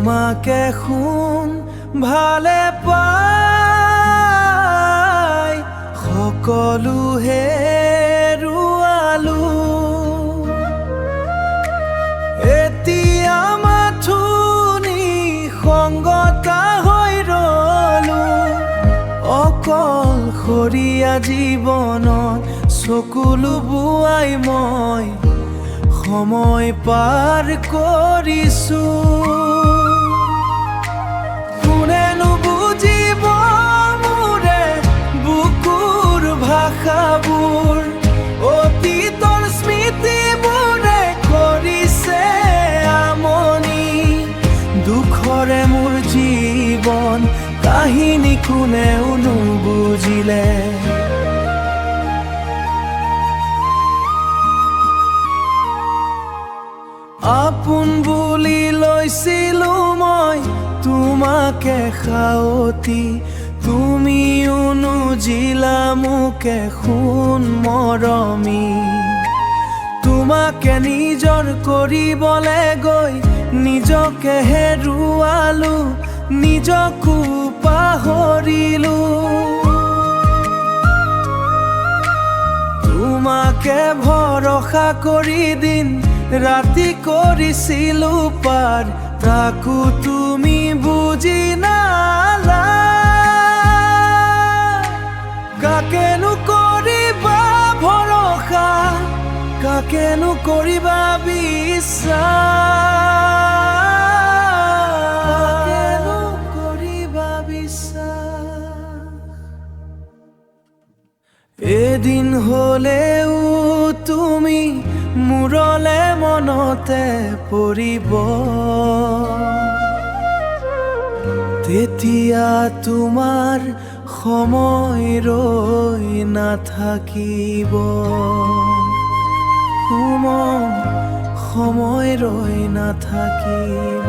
তোমাকে শুন ভালে পাই সকলো হেৰুৱালো এতিয়া মাথোনি সংগতা হৈ ৰলো অকলশৰীয়া জীৱনত চকুলো বুৱাই মই সময় পাৰ কৰিছো কোনেনো বুজিব মোৰে বুকুৰ ভাষাবোৰ অতীতৰ স্মৃতিবোৰে কৰিছে আমনি দুখৰে মোৰ জীৱন কাহিনী কোনেও নুবুজিলে আপোন বুলি লৈছিলো মই তোমাকে খাৱতি তুমিও নুজিলা মোকে শুন মৰমী তোমাকে নিজৰ কৰিবলে গৈ নিজকে হেৰুৱালো নিজকো পাহৰিলো তোমাকে ভৰসা কৰি দিন ৰাতি কৰিছিলো পাৰ তাকো তুমি বুজি নালা কাকেনো কৰিবা ভৰসা কাকেনো কৰিবা বিশ্বাস কাকেনো কৰিবা বিশ্বাস এদিন হলেও তুমি মোৰলে মনতে পৰিব তেতিয়া তোমাৰ সময় ৰৈ নাথাকিব সময় ৰৈ নাথাকিব